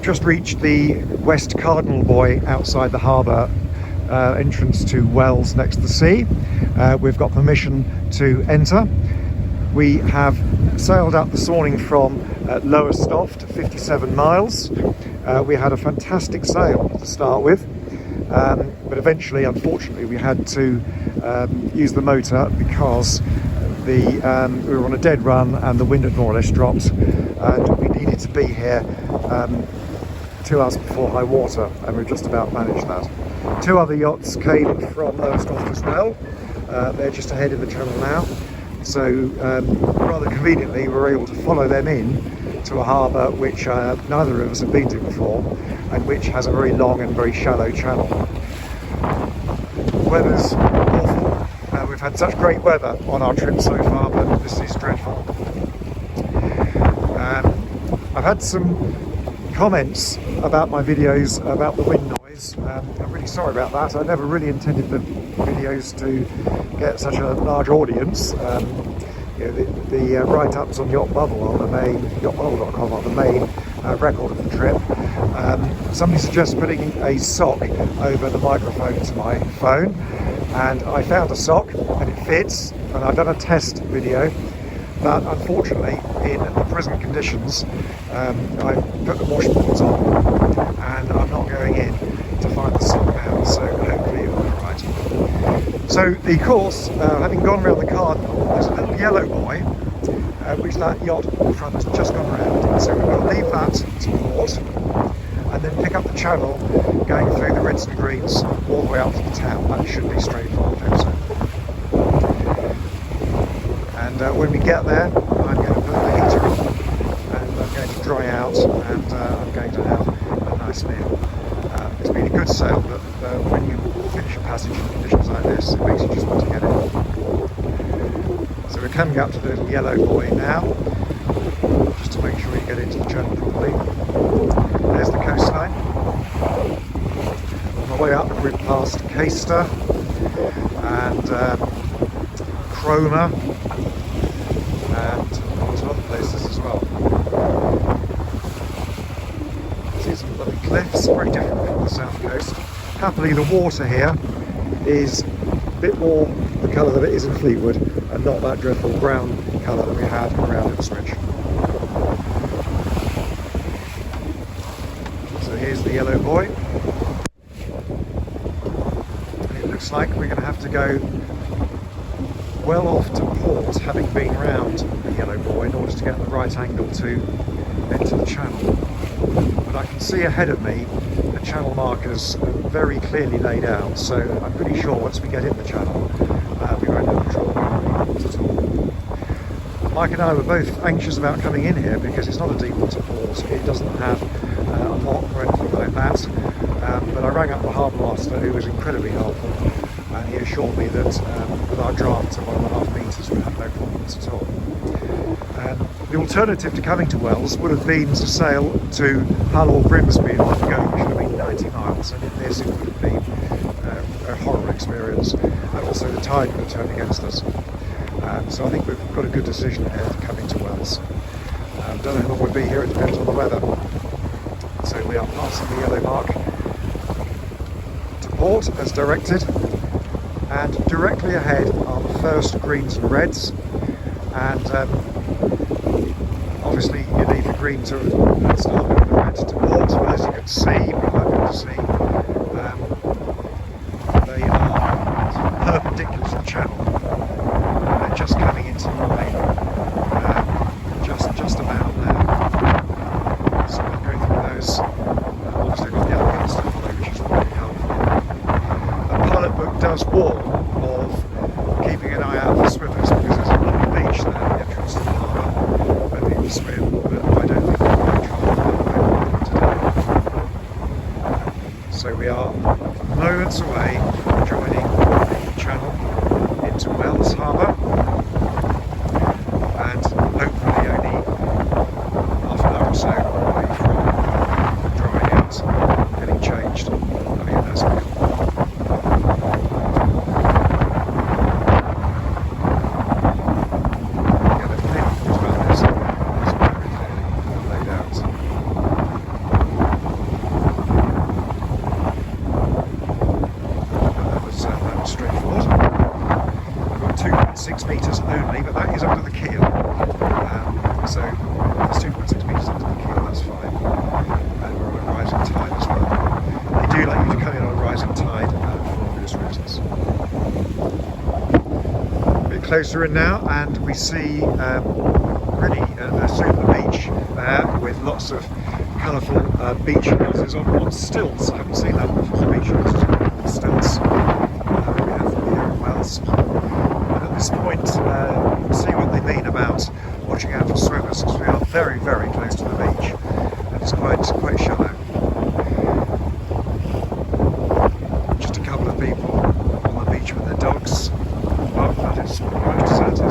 We've just reached the West Cardinal Buoy outside the harbour entrance to Wells next to the sea. We've got permission to enter. We have sailed up this morning from Lowestoft, 57 miles. We had a fantastic sail to start with, but eventually, unfortunately, we had to use the motor because we were on a dead run and the wind had more or less dropped, and we needed to be here 2 hours before high water, and we've just about managed that. 2 other yachts came from Lowestoft as well. They're just ahead in the channel now, so rather conveniently we were able to follow them in to a harbour which neither of us have been to before, and which has a very long and very shallow channel. The weather's awful. We've had such great weather on our trip so far, but this is dreadful. I've had some comments about my videos about the wind noise. I'm really sorry about that. I never really intended the videos to get such a large audience. The write-ups on Yacht Bubble are the main, yachtbubble.com are the main record of the trip. Somebody suggested putting a sock over the microphone to my phone, and I found a sock and it fits, and I've done a test video, but unfortunately in the present conditions I put the washboards on and I'm not going in to find the sock now, so hopefully it'll be right. So the course, having gone around the Cardinal, there's a little yellow buoy which that yacht in front has just gone around, so we're going to leave that to port and then pick up the channel going through the reds and greens all the way up to the town. That should be straightforward, I hope so. And when we get there, I'm going to put the heater on and I'm going to dry out, and I'm going to have a nice meal. It's been a good sail, but when you finish a passage in conditions like this, it makes you just want to get in. So we're coming up to the little yellow buoy now, just to make sure you get into the channel properly. There's the coastline. On the way up, we're past Caister and Cromer and lots of other places as well. See some lovely cliffs, very different from the south coast. Happily, the water here is a bit more the colour that it is in Fleetwood, and not that dreadful brown colour that we had around Ipswich. So here's the yellow buoy. And it looks like we're going to have to go well off to port, having been round the yellow buoy, in order to get the right angle to enter the channel. But I can see ahead of me the channel markers very clearly laid out, so I'm pretty sure once we get in the channel we won't have trouble at all. Mike and I were both anxious about coming in here because it's not a deep water port, it doesn't have a lock or anything like that, but I rang up the harbour master, who was incredibly helpful, and he assured me that with our draft of 1.5 metres we'd have no problems at all. The alternative to coming to Wells would have been to sail to Hull or Grimsby and go, which would have been 90 miles, and in this it would have been a horrible experience, and also the tide would have turned against us. So I think we've got a good decision here to coming to Wells. Don't know how long we'll be here, it depends on the weather. So we are passing the yellow mark to port as directed, and directly ahead are the first greens and reds, and obviously you need the green to start with the red to port, but as you can see, we're hoping to see, they are perpendicular to the channel. They're just coming into the line, just about there. So we'll go through those. Obviously we've got the other ones to follow, which is really helpful. The pilot book does warn of keeping an eye out for swimmers, because there's a lovely beach there at the entrance to the harbour where people swim, but I don't think we're going to trouble today. So we are moments away from joining the channel into Wells Harbour, and hopefully only half an hour or so away from drying out, getting changed, having a nice meal. Yeah, the pin as well is very clearly laid out. closer in now, and we see really a super beach there with lots of colourful beach houses on stilts. I haven't seen that before, beach houses on stilts. We have them here in Wales. And at this point, you can see what they mean about watching out for swimmers, because we are very, very close to the beach, and it's quite shallow. Just a couple of people on the beach with their dogs, but that is pretty much deserted.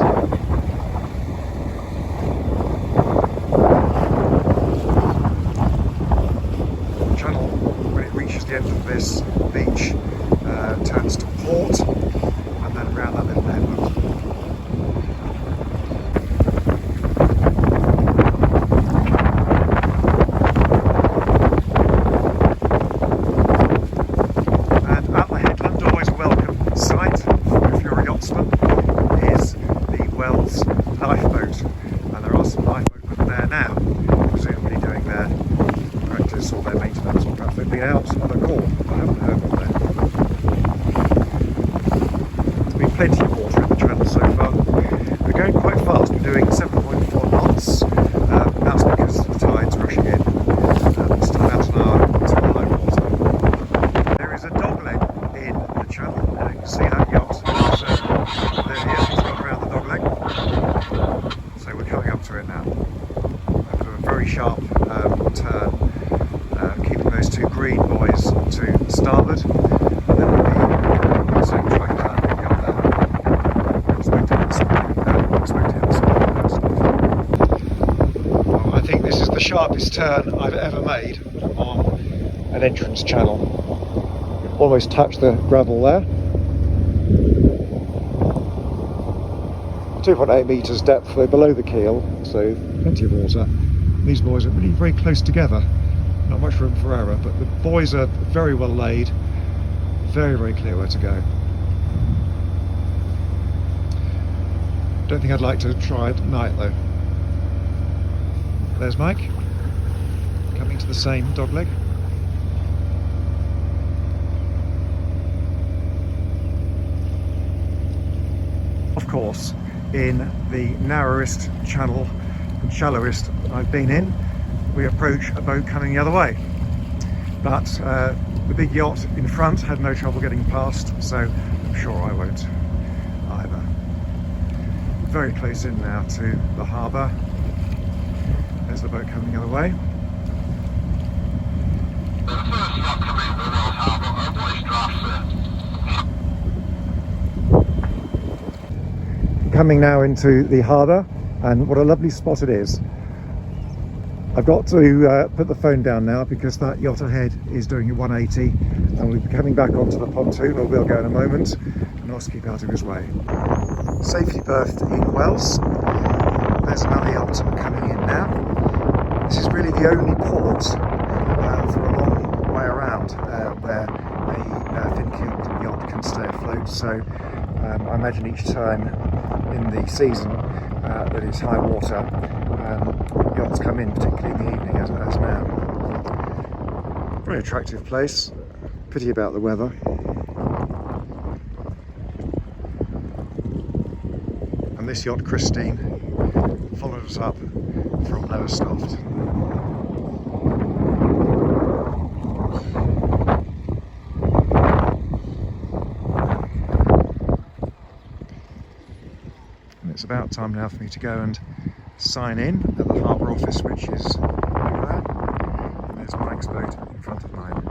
The end of this beach turns to port, and then around that little headland. And at the headland, always a welcome sight if you're a yachtsman, is the Wells lifeboat, and there are some lifeboatmen there now, presumably doing their practice or their maintenance, or perhaps they've been out on a call. I haven't heard of them. There's been plenty of water in the channel so far. We're going quite fast, we're doing 7.4 knots. That's because the tide's rushing in. It's about an hour to the low water. There is a dogleg in the channel. You can see that yacht. There he is, he's got around the dogleg. So we're coming up to it now. After a very sharp turn. Keeping those two green boys to starboard, and then we'll be soon trying to be up there. Expect to hit the spot. Well, I think this is the sharpest turn I've ever made on an entrance channel. Almost touched the gravel there. 2.8 metres depth below the keel, so plenty of water. These boys are really very close together. Not much room for error, but the buoys are very well laid, very, very clear where to go. Don't think I'd like to try it at night though. There's Mike, coming to the same dogleg. Of course, in the narrowest channel and shallowest I've been in, we approach a boat coming the other way, but the big yacht in front had no trouble getting past, so I'm sure I won't either. Very close in now to the harbour. There's the boat coming the other way. Coming now into the harbour, and what a lovely spot it is. I've got to put the phone down now because that yacht ahead is doing a 180, and we'll be coming back onto the pontoon, or we'll go in a moment, and I'll keep out of his way. Safely berthed in Wells. There's another yacht coming in now. This is really the only port for a long way around where a thin-keeled yacht can stay afloat, so I imagine each time in the season that it's high water, yachts come in, particularly in the evening as now. Very attractive place, pity about the weather. And this yacht, Christine, followed us up from Lowestoft. And it's about time now for me to go and sign in at the harbour office, which is over there. And there's Mike's boat in front of mine.